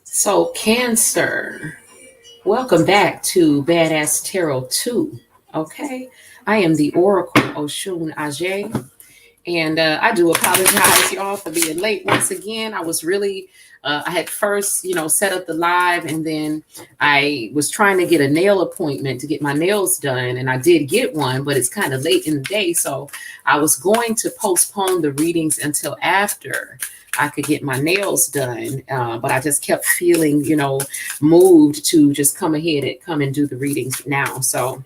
So, Cancer, welcome back to Badass Tarot 2. Okay, I am the Oracle Oshun Ajay, and I do apologize, y'all, for being late once again. I was really, I had first, set up the live, and then I was trying to get a nail appointment to get my nails done, and I did get one, but it's kind of late in the day, so I was going to postpone the readings until after I could get my nails done, but I just kept feeling, moved to just come ahead and come and do the readings now. So,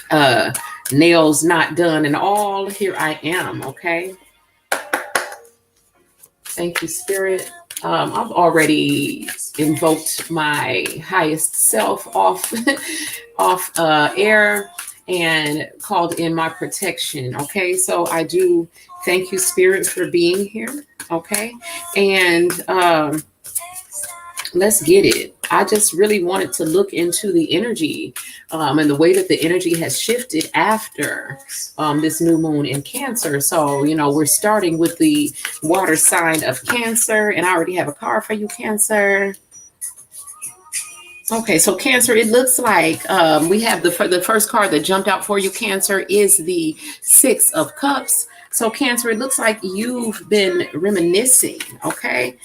uh, nails not done and all, here I am. Okay. Thank you, Spirit. I've already invoked my highest self off off air and called in my protection. Okay, so I do thank you, Spirit, for being here. Okay, and let's get it. I just really wanted to look into the energy and the way that the energy has shifted after this new moon in Cancer. So, we're starting with the water sign of Cancer, and I already have a card for you, Cancer. Okay, so Cancer, it looks like we have the first card that jumped out for you, Cancer, is the Six of Cups. So, Cancer, it looks like you've been reminiscing. Okay.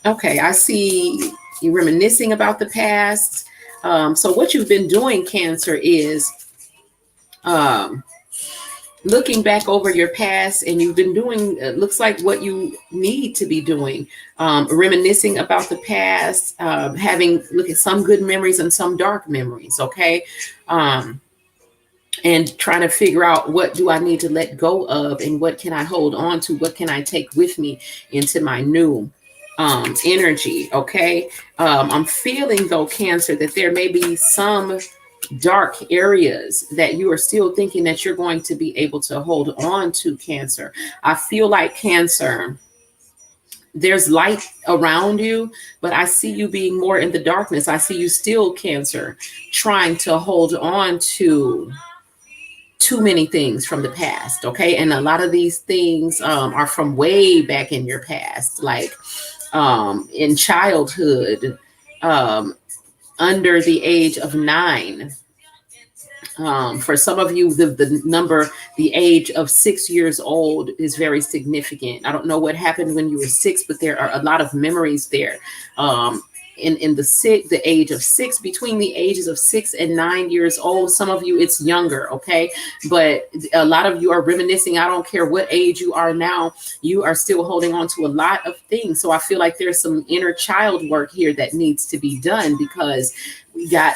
Okay, I see you reminiscing about the past. So what you've been doing, Cancer, is um, looking back over your past, and you've been doing, looks like what you need to be doing, reminiscing about the past, look at some good memories and some dark memories, okay? And trying to figure out, what do I need to let go of, and what can I hold on to? What can I take with me into my new energy? Okay. I'm feeling, though, Cancer, that there may be some dark areas that you are still thinking that you're going to be able to hold on to, Cancer. I feel like, Cancer, there's light around you, but I see you being more in the darkness. I see you still, Cancer, trying to hold on to too many things from the past. Okay. And a lot of these things are from way back in your past, like in childhood, um, under the age of 9. For some of you, the number, the age of 6 years old is very significant. I don't know what happened when you were 6, but there are a lot of memories there. In the age of 6, between the ages of 6 and 9 years old. Some of you, it's younger, okay? But a lot of you are reminiscing. I don't care what age you are now, you are still holding on to a lot of things. So I feel like there's some inner child work here that needs to be done, because we got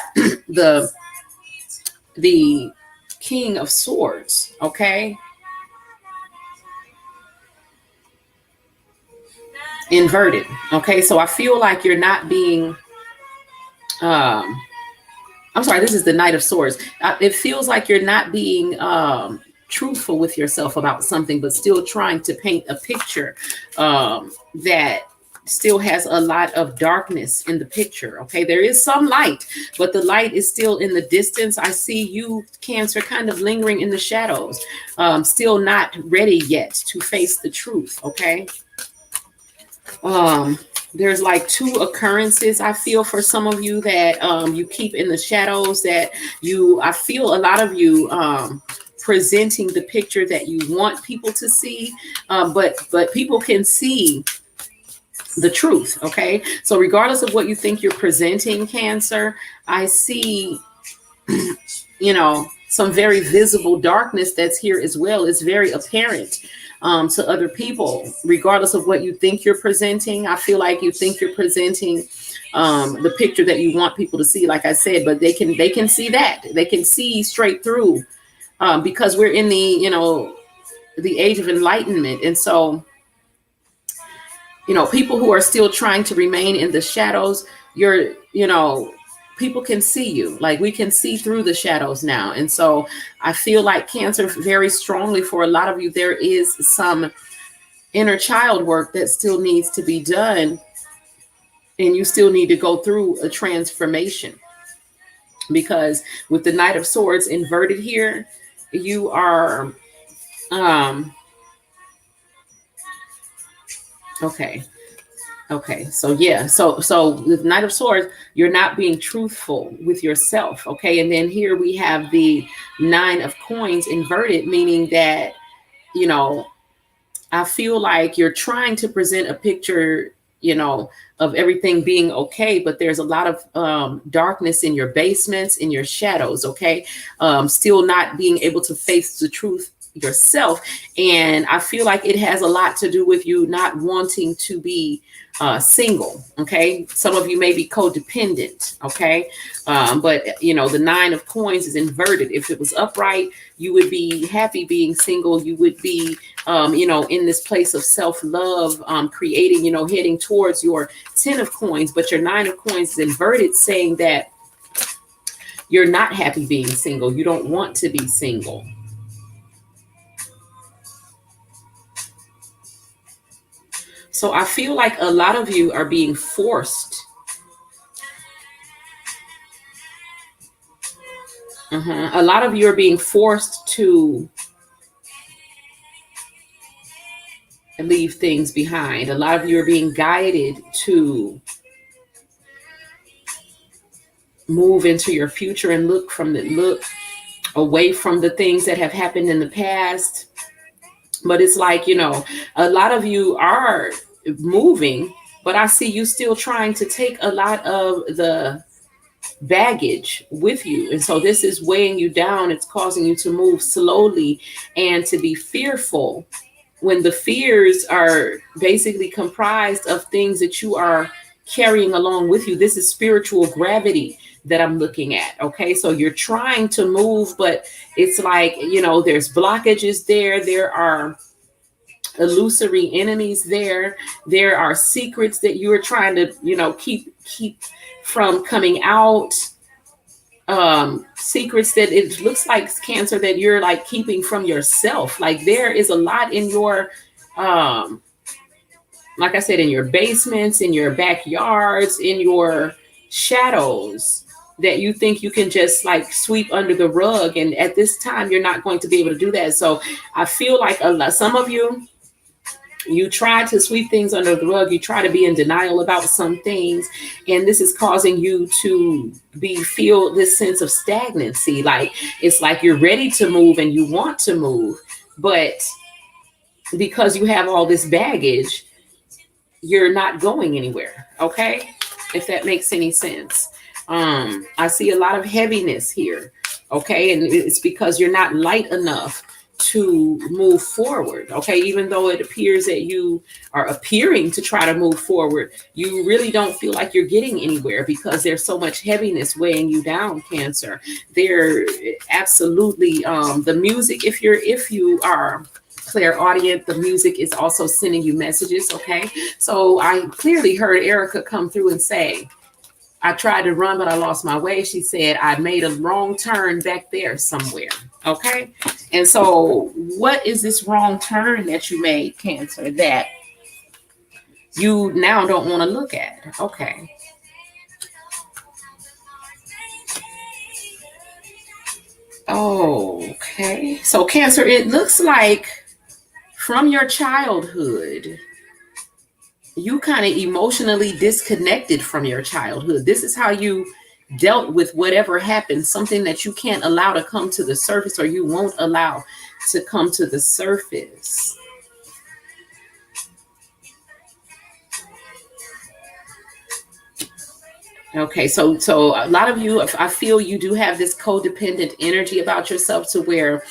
the King of Swords, okay? Inverted, okay? So I feel like you're not being I'm sorry, this is the Knight of Swords. It feels like you're not being truthful with yourself about something, but still trying to paint a picture that still has a lot of darkness in the picture. Okay, there is some light, but the light is still in the distance. I see you, Cancer, kind of lingering in the shadows, still not ready yet to face the truth. Okay. There's like 2 occurrences, I feel, for some of you that you keep in the shadows, that I feel a lot of you presenting the picture that you want people to see, but people can see the truth. Okay, so regardless of what you think you're presenting, Cancer, I see some very visible darkness that's here as well. It's very apparent to other people, regardless of what you think you're presenting. I feel like you think you're presenting the picture that you want people to see, like I said, but they can see that. They can see straight through, because we're in the age of enlightenment. And so, people who are still trying to remain in the shadows, people can see you. Like, we can see through the shadows now. And so I feel like, Cancer, very strongly for a lot of you, there is some inner child work that still needs to be done. And you still need to go through a transformation, because with the Knight of Swords inverted here, you are Okay. Okay, so yeah, so with Knight of Swords, you're not being truthful with yourself. Okay, and then here we have the Nine of Coins inverted, meaning that, you know, I feel like you're trying to present a picture, you know, of everything being okay, but there's a lot of darkness in your basements, in your shadows. Okay, still not being able to face the truth yourself, and I feel like it has a lot to do with you not wanting to be single. Okay, some of you may be codependent. Okay, but you know the Nine of Coins is inverted. If it was upright, you would be happy being single. You would be you know, in this place of self-love, creating, you know, heading towards your 10 of coins, but your 9 of coins is inverted, saying that you're not happy being single. You don't want to be single. So I feel like a lot of you are being forced. A lot of you are being forced to leave things behind. A lot of you are being guided to move into your future and look away from the things that have happened in the past. But it's like, you know, a lot of you are moving, but I see you still trying to take a lot of the baggage with you. And so this is weighing you down. It's causing you to move slowly and to be fearful, when the fears are basically comprised of things that you are carrying along with you. This is spiritual gravity that I'm looking at. Okay, so you're trying to move, but it's like, you know, there's blockages there. There are illusory enemies there. There are secrets that you are trying to, you know, keep from coming out. Secrets that it looks like, Cancer, that you're like keeping from yourself. Like there is a lot in your um like I said, in your basements, in your backyards, in your shadows, that you think you can just like sweep under the rug. And at this time, you're not going to be able to do that. So I feel like some of you, you try to sweep things under the rug. You try to be in denial about some things. And this is causing you to feel this sense of stagnancy. Like it's like you're ready to move and you want to move, but because you have all this baggage, you're not going anywhere. Okay, if that makes any sense. I see a lot of heaviness here. Okay, and it's because you're not light enough to move forward. Okay, even though it appears that you are appearing to try to move forward, you really don't feel like you're getting anywhere because there's so much heaviness weighing you down, Cancer. There absolutely the music, if you are clairaudient, the music is also sending you messages. Okay, so I clearly heard Erica come through and say, I tried to run, but I lost my way. She said, I made a wrong turn back there somewhere. Okay, and so what is this wrong turn that you made, Cancer, that you now don't want to look at? Okay, okay, so Cancer, it looks like from your childhood, you kind of emotionally disconnected from your childhood. This is how you dealt with whatever happened, something that you can't allow to come to the surface, or you won't allow to come to the surface. Okay, so a lot of you, I feel you do have this codependent energy about yourself, to where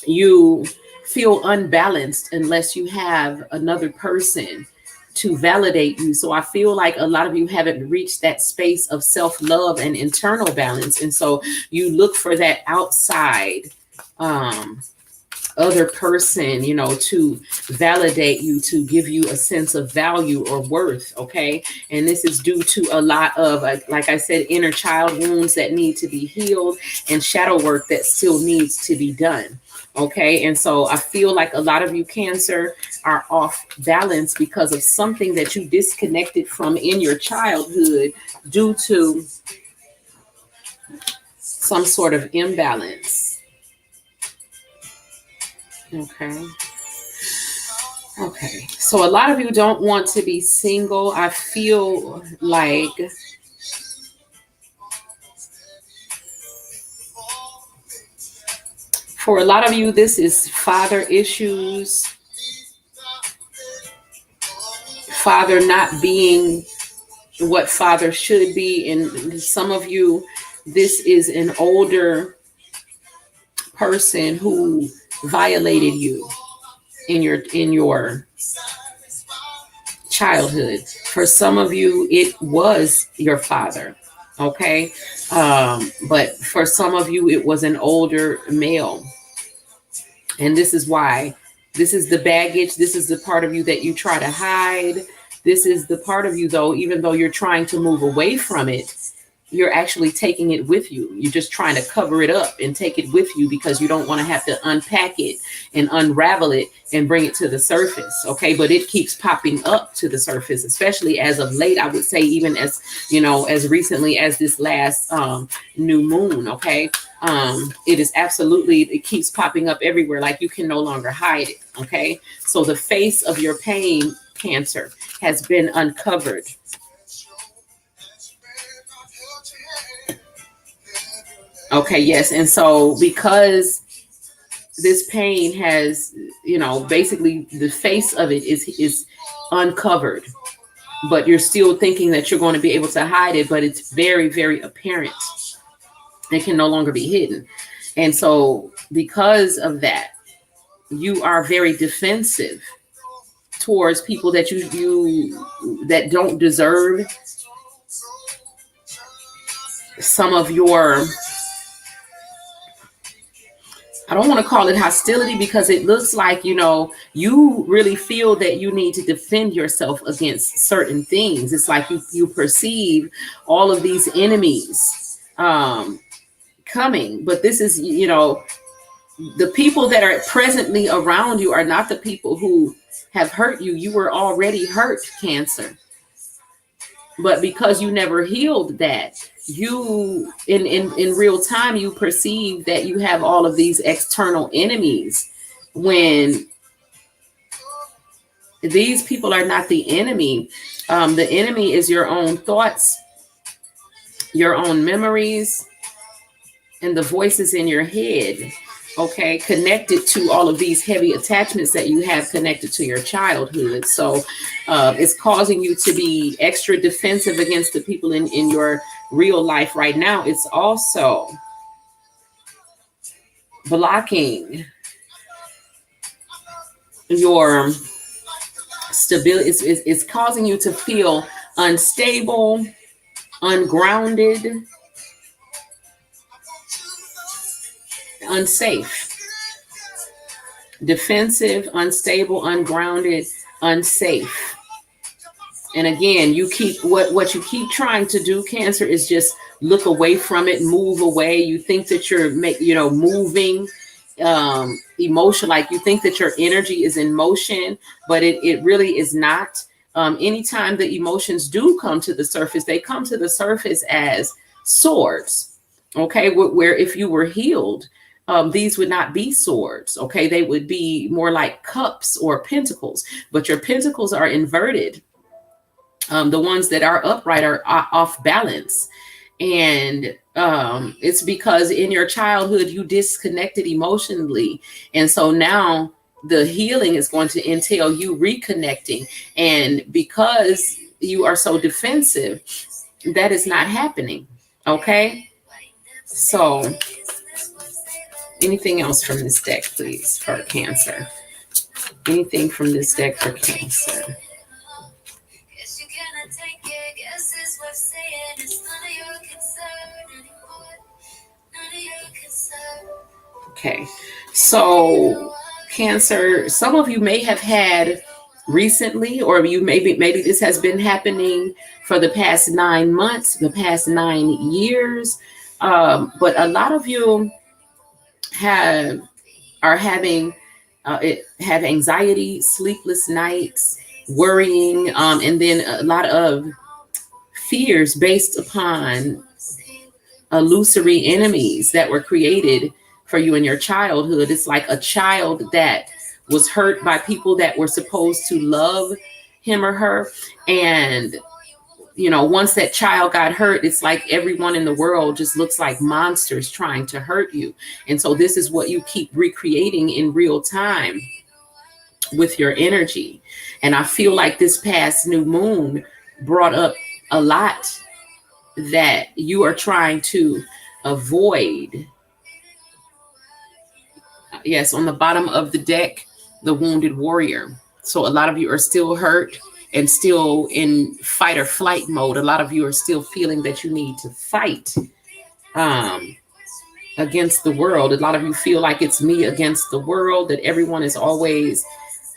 you feel unbalanced unless you have another person to validate you. So I feel like a lot of you haven't reached that space of self-love and internal balance. And so you look for that outside um other person, you know, to validate you, to give you a sense of value or worth. Okay, and this is due to a lot of like I said, inner child wounds that need to be healed, and shadow work that still needs to be done. Okay, and so I feel like a lot of you, Cancer, are off balance because of something that you disconnected from in your childhood due to some sort of imbalance. Okay. Okay. So a lot of you don't want to be single. I feel like for a lot of you, this is father issues, father not being what father should be. And some of you, this is an older person who violated you in your childhood. For some of you, it was your father. Okay. But for some of you, it was an older male. And this is why. This is the baggage. This is the part of you that you try to hide. This is the part of you, though, even though you're trying to move away from it, you're actually taking it with you. You're just trying to cover it up and take it with you because you don't want to have to unpack it and unravel it and bring it to the surface. Okay. But it keeps popping up to the surface, especially as of late. I would say even as, as recently as this last new moon. Okay. It is absolutely, it keeps popping up everywhere. Like you can no longer hide it. Okay. So the face of your pain, Cancer, has been uncovered. Okay, yes. And so because this pain has, basically the face of it is uncovered, but you're still thinking that you're going to be able to hide it, but it's very, very apparent. It can no longer be hidden. And so because of that, you are very defensive towards people that you that don't deserve some of your, I don't want to call it hostility because it looks like, you really feel that you need to defend yourself against certain things. It's like you perceive all of these enemies coming, but this is, the people that are presently around you are not the people who have hurt you. You were already hurt, Cancer. But because you never healed that, you in real time, you perceive that you have all of these external enemies when these people are not the enemy. The enemy is your own thoughts, your own memories, and the voices in your head. Okay, connected to all of these heavy attachments that you have connected to your childhood. So it's causing you to be extra defensive against the people in your real life right now. It's also blocking your stability. It's causing you to feel unstable, ungrounded, unsafe, defensive, unstable, ungrounded, unsafe. And again, you keep what you keep trying to do, Cancer, is just look away from it, move away. You think that you're moving emotion, like you think that your energy is in motion, but it really is not. Anytime the emotions do come to the surface, they come to the surface as swords. Okay, where if you were healed, these would not be swords. Okay, they would be more like cups or pentacles, but your pentacles are inverted. The ones that are upright are off balance. And it's because in your childhood, you disconnected emotionally. And so now the healing is going to entail you reconnecting. And because you are so defensive, that is not happening. Okay. So anything else from this deck, please, for Cancer? Anything from this deck for Cancer? Okay, so Cancer, some of you may have had recently, or you maybe this has been happening for the past 9 months, the past 9 years, but a lot of you are having have anxiety, sleepless nights, worrying, and then a lot of fears based upon illusory enemies that were created for you in your childhood. It's like a child that was hurt by people that were supposed to love him or her. And once that child got hurt, it's like everyone in the world just looks like monsters trying to hurt you. And so this is what you keep recreating in real time with your energy. And I feel like this past new moon brought up a lot that you are trying to avoid. Yes, on the bottom of the deck, the wounded warrior. So a lot of you are still hurt and still in fight or flight mode. A lot of you are still feeling that you need to fight against the world. A lot of you feel like it's me against the world, that everyone is always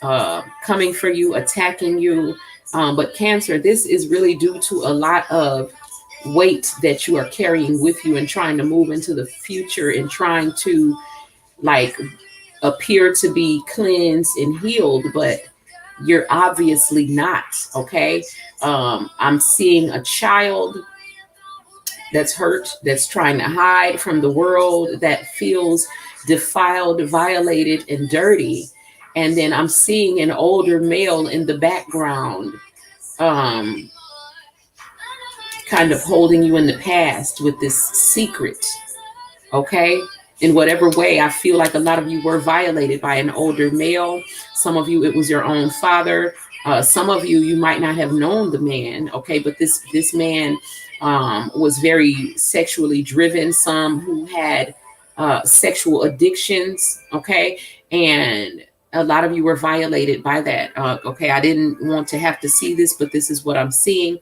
coming for you, attacking you. But Cancer, this is really due to a lot of weight that you are carrying with you and trying to move into the future and trying to like appear to be cleansed and healed, but you're obviously not. Okay. I'm seeing a child that's hurt, that's trying to hide from the world, that feels defiled, violated, and dirty. And then I'm seeing an older male in the background, kind of holding you in the past with this secret. Okay. In whatever way, I feel like a lot of you were violated by an older male. Some of you, it was your own father. Some of you, you might not have known the man. Okay. But this man was very sexually driven. Some who had sexual addictions. Okay. And a lot of you were violated by that. Okay. I didn't want to have to see this, but this is what I'm seeing.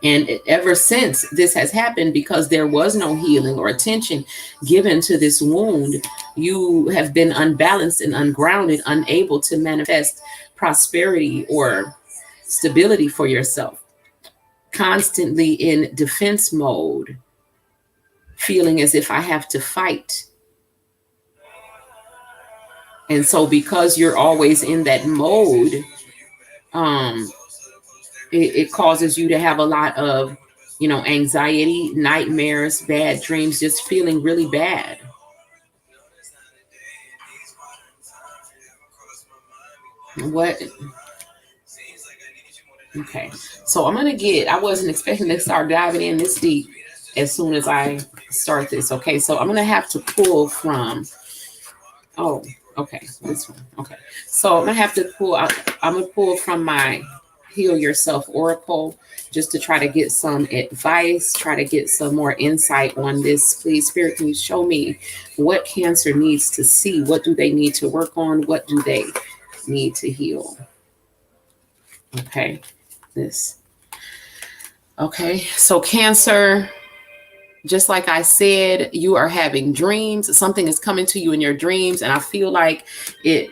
And ever since this has happened, because there was no healing or attention given to this wound, you have been unbalanced and ungrounded, unable to manifest prosperity or stability for yourself. Constantly in defense mode, feeling as if I have to fight. And so because you're always in that mode, it causes you to have a lot of, anxiety, nightmares, bad dreams, just feeling really bad. What? Okay. So I wasn't expecting to start diving in this deep as soon as I start this. Okay. So I'm going to have to pull from, okay. This one. Okay. So I'm going to have to I'm going to pull from my Heal Yourself Oracle, just to try to get some advice, try to get some more insight on this. Please, Spirit, can you show me what Cancer needs to see? What do they need to work on? What do they need to heal? Okay, this. Okay, so Cancer, just like I said, you are having dreams. Something is coming to you in your dreams, and I feel like it.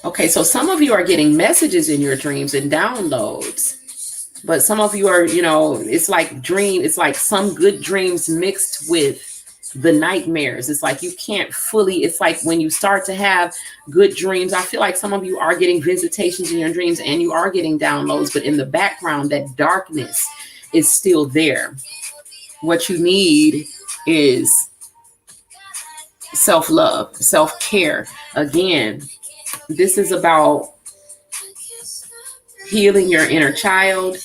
Okay, so some of you are getting messages in your dreams and downloads, but some of you are, it's like some good dreams mixed with the nightmares. It's like you can't fully, it's like when you start to have good dreams, I feel like some of you are getting visitations in your dreams and you are getting downloads, but in the background, that darkness is still there. What you need is self-love, self-care. Again, this is about healing your inner child,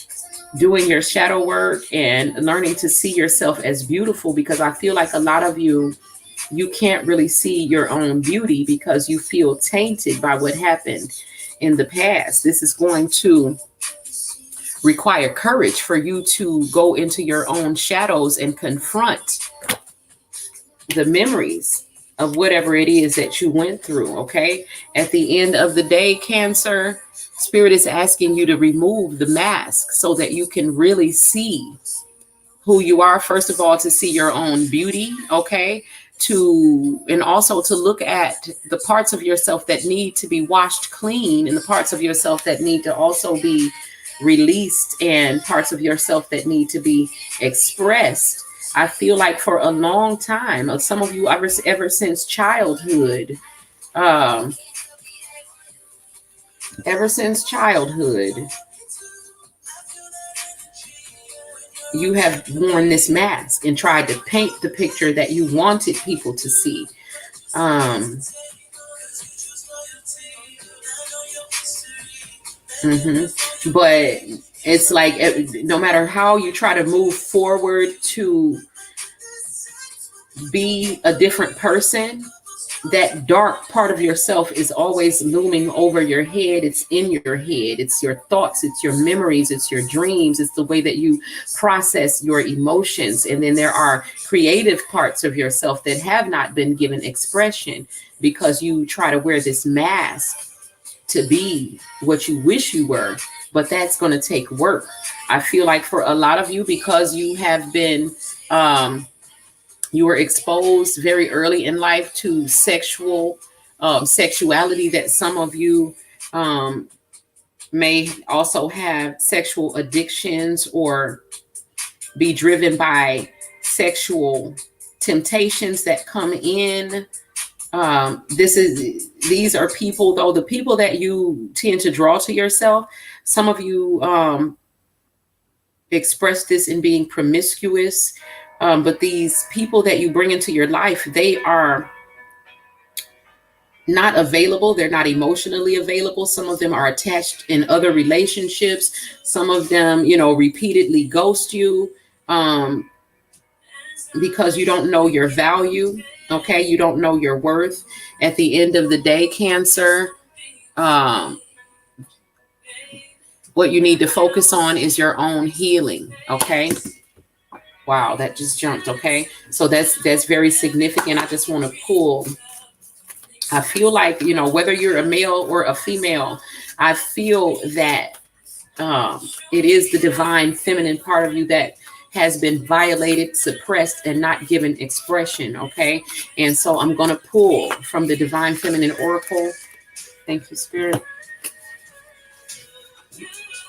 doing your shadow work, and learning to see yourself as beautiful, because I feel like a lot of you can't really see your own beauty because you feel tainted by what happened in the past. This is going to require courage for you to go into your own shadows and confront the memories of whatever it is that you went through. Okay. At the end of the day, Cancer, Spirit is asking you to remove the mask so that you can really see who you are. First of all, to see your own beauty. Okay. And also to look at the parts of yourself that need to be washed clean, and the parts of yourself that need to also be released, and parts of yourself that need to be expressed. I feel like for a long time, some of you ever since childhood, you have worn this mask and tried to paint the picture that you wanted people to see. Um, but it's like no matter how you try to move forward to be a different person, that dark part of yourself is always looming over your head. It's in your head. It's your thoughts. It's your memories. It's your dreams. It's the way that you process your emotions. And then there are creative parts of yourself that have not been given expression because you try to wear this mask to be what you wish you were. But that's going to take work. I feel like for a lot of you, because you have been, you were exposed very early in life to sexuality, that some of you may also have sexual addictions or be driven by sexual temptations that come in. These are people, though, the people that you tend to draw to yourself. Some of you express this in being promiscuous. But these people that you bring into your life, they are not available. They're not emotionally available. Some of them are attached in other relationships. Some of them, repeatedly ghost you because you don't know your value. Okay. You don't know your worth. At the end of the day, Cancer, what you need to focus on is your own healing. Okay. Wow, that just jumped. Okay. So that's very significant. I just want to pull. I feel like, whether you're a male or a female, I feel that it is the divine feminine part of you that has been violated, suppressed, and not given expression. Okay. And so I'm going to pull from the divine feminine oracle. Thank you, Spirit.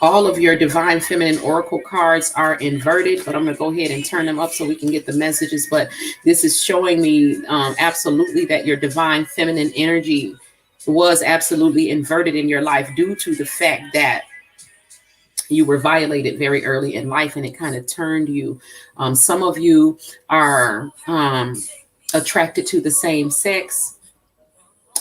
All of your divine feminine oracle cards are inverted, but I'm going to go ahead and turn them up so we can get the messages. But this is showing me absolutely that your divine feminine energy was absolutely inverted in your life due to the fact that you were violated very early in life, and it kind of turned you. Some of you are attracted to the same sex,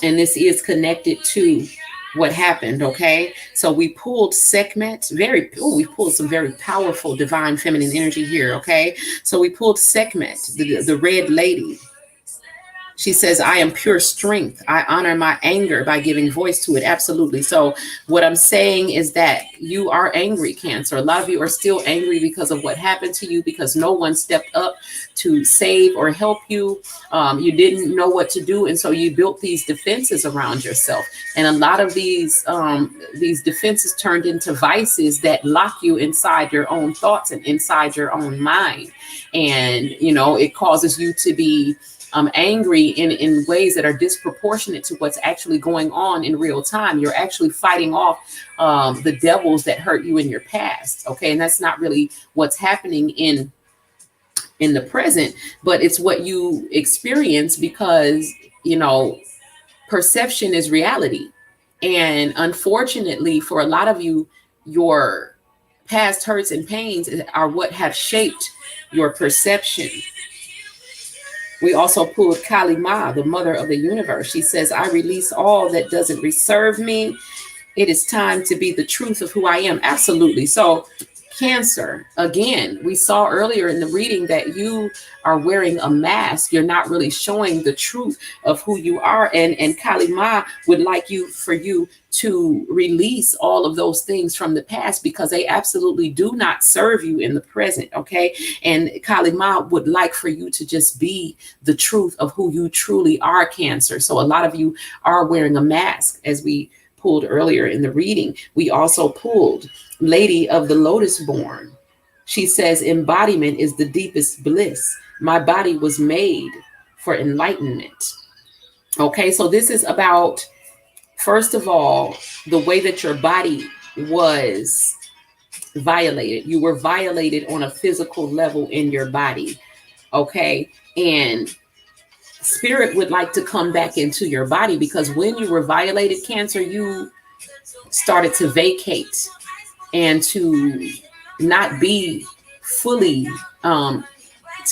and this is connected to what happened. Okay, so we pulled Sekhmet. We pulled some very powerful divine feminine energy here. Okay, so we pulled Sekhmet, the red lady. She says, I am pure strength. I honor my anger by giving voice to it. Absolutely. So what I'm saying is that you are angry, Cancer. A lot of you are still angry because of what happened to you, because no one stepped up to save or help you. You didn't know what to do. And so you built these defenses around yourself. And a lot of these defenses turned into vices that lock you inside your own thoughts and inside your own mind. And, it causes you to be angry in ways that are disproportionate to what's actually going on in real time. You're actually fighting off the devils that hurt you in your past. Okay. And that's not really what's happening in the present, but it's what you experience because, perception is reality. And unfortunately, for a lot of you, your past hurts and pains are what have shaped your perception. We also pulled Kali Ma, the mother of the universe. She says, I release all that doesn't reserve me. It is time to be the truth of who I am. Absolutely. So Cancer, again, we saw earlier in the reading that you are wearing a mask. You're not really showing the truth of who you are. And Kali Ma would like for you to release all of those things from the past because they absolutely do not serve you in the present. Okay. And Kali Ma would like for you to just be the truth of who you truly are, Cancer. So a lot of you are wearing a mask, as we pulled earlier in the reading. We also pulled Lady of the Lotus Born. She says, embodiment is the deepest bliss. My body was made for enlightenment. Okay, so this is about, first of all, the way that your body was violated. You were violated on a physical level in your body. Okay, and Spirit would like to come back into your body because when you were violated, Cancer, you started to vacate and to not be fully, to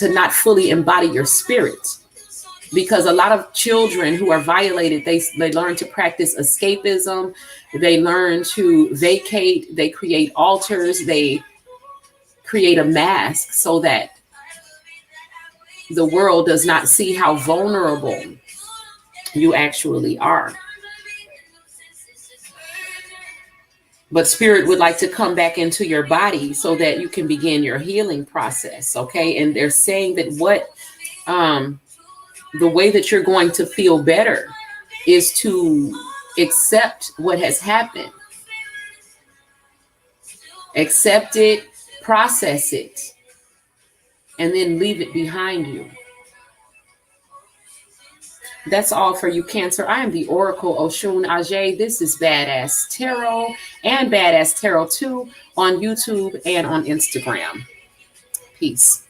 not fully embody your spirit. Because a lot of children who are violated, they learn to practice escapism, they learn to vacate, they create altars, they create a mask so that the world does not see how vulnerable you actually are. But spirit would like to come back into your body so that you can begin your healing process. Okay. And they're saying that the way that you're going to feel better is to accept what has happened, accept it, process it, and then leave it behind you. That's all for you, Cancer. I am the Oracle Oshun Ajay. This is Badass Tarot and Badass Tarot 2 on YouTube and on Instagram. Peace.